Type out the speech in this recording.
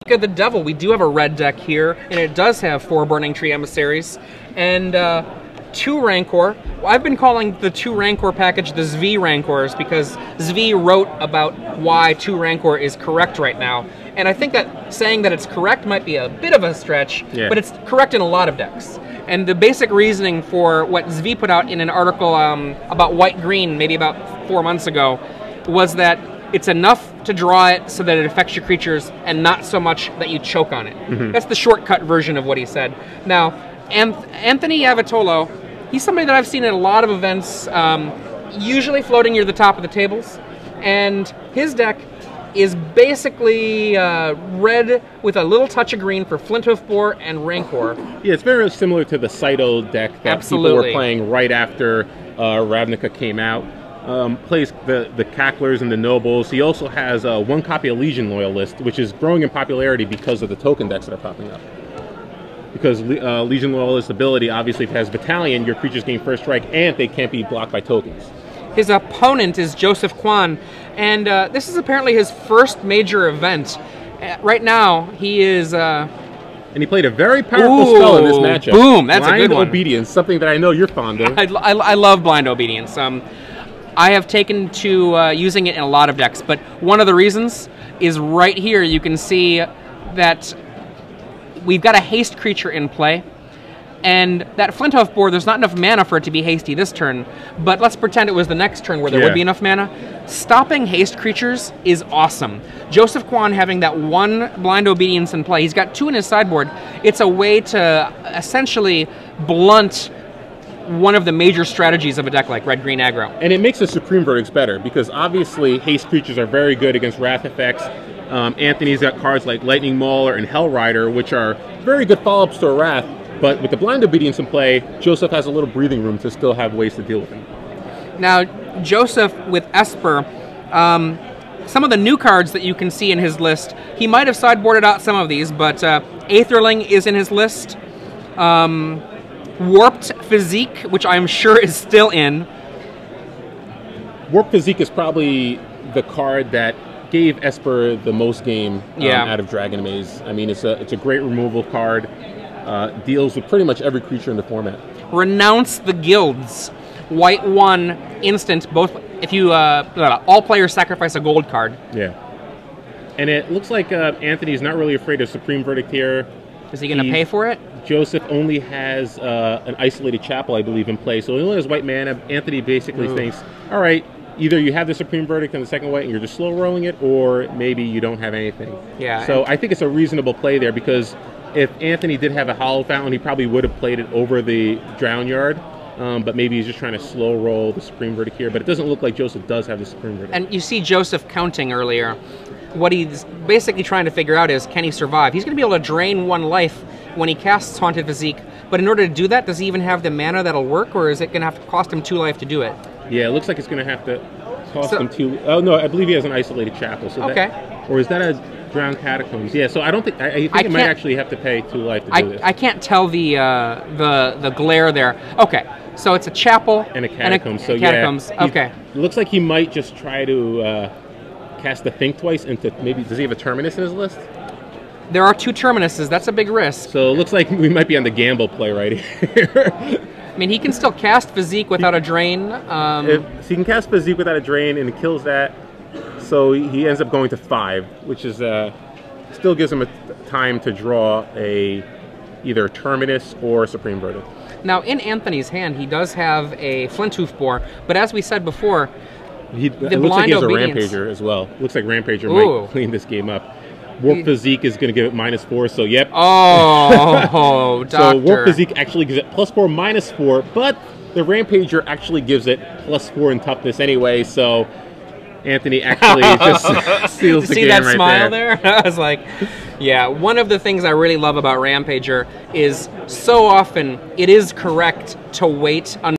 Of the Devil, we do have a red deck here, and it does have 4 Burning Tree Emissaries and 2 Rancor. I've been calling the 2 Rancor package the Zvi Rancors because Zvi wrote about why 2 Rancor is correct right now. And I think that saying that it's correct might be a bit of a stretch, but it's correct in a lot of decks. And the basic reasoning for what Zvi put out in an article about white-green, maybe about 4 months ago, was that it's enough to draw it so that it affects your creatures and not so much that you choke on it. That's the shortcut version of what he said. Now, Anthony Avitollo, he's somebody that I've seen at a lot of events, usually floating near the top of the tables, and his deck is basically red with a little touch of green for Flint Hoofboar and Rancor. Yeah, it's very similar to the Saito deck that people were playing right after Ravnica came out. Plays the Cacklers and the Nobles. He also has 1 copy of Legion Loyalist, which is growing in popularity because of the token decks that are popping up. Because Legion Loyalist ability, obviously, if it has Battalion, your creatures gain first strike, and they can't be blocked by tokens. His opponent is Joseph Quan, and this is apparently his first major event. Right now, he is... and he played a very powerful spell in this matchup. Boom! That's a good one. Blind Obedience, something that I know you're fond of. I love Blind Obedience. I have taken to using it in a lot of decks, but one of the reasons is right here. You can see that we've got a haste creature in play, and that Flint Hoofboar, there's not enough mana for it to be hasty this turn, but let's pretend it was the next turn where there would be enough mana. Stopping haste creatures is awesome. Joseph Quan having that 1 Blind Obedience in play, he's got 2 in his sideboard. It's a way to essentially blunt one of the major strategies of a deck like red-green aggro. And it makes the Supreme Verdicts better, because obviously haste creatures are very good against wrath effects. Anthony's got cards like Lightning Mauler and Hell Rider, which are very good follow-ups to a wrath, but with the Blind Obedience in play, Joseph has a little breathing room to still have ways to deal with him. Now, Joseph with Esper, some of the new cards that you can see in his list, he might have sideboarded out some of these, but Aetherling is in his list. Warped Physique, which I'm sure is still in. Warped Physique is probably the card that gave Esper the most game out of Dragon Maze. I mean, it's a great removal card. Deals with pretty much every creature in the format. Renounce the Guilds. White 1, instant, both if you all players sacrifice a gold card. Yeah. And it looks like Anthony's not really afraid of Supreme Verdict here. Is he going to pay for it? Joseph only has an Isolated Chapel, I believe, in play, so he only has white mana. Anthony basically thinks, all right, either you have the Supreme Verdict and the second white and you're just slow rolling it, or maybe you don't have anything. Yeah. So I think it's a reasonable play there, because if Anthony did have a Hollow Fountain, he probably would have played it over the Drown Yard. But maybe he's just trying to slow roll the Supreme Verdict here. But it doesn't look like Joseph does have the Supreme Verdict. And you see Joseph counting earlier. What he's basically trying to figure out is, can he survive? He's going to be able to drain 1 life when he casts Haunted Physique. But in order to do that, does he even have the mana that'll work? Or is it going to have to cost him 2 life to do it? Yeah, it looks like it's going to have to cost him 2... Oh, no, I believe he has an Isolated Chapel. So or is that a Drowned Catacombs? Yeah, so I don't think... I think it might actually have to pay 2 life to do this. I can't tell the glare there. Okay. So it's a chapel and a catacombs. Catacombs. Okay. It looks like he might just try to cast the Think Twice into maybe. Does he have a Terminus in his list? There are 2 Terminuses. That's a big risk. So it looks like we might be on the gamble play right here. I mean, he can still cast Physique without a drain. So he can cast Physique without a drain, and it kills that. So he ends up going to 5, which is still gives him a time to draw either a Terminus or a Supreme Verdict. Now, in Anthony's hand, he does have a Flint Hoofboar, but as we said before, it looks like he has a Rampager as well. Looks like Rampager might clean this game up. Warp Physique is going to give it -4, so yep. Oh, So Warp Physique actually gives it +4, -4, but the Rampager actually gives it +4 in toughness anyway, so Anthony actually just seals the game right there. See that smile there? I was like, yeah, one of the things I really love about Rampager is so often it is correct to wait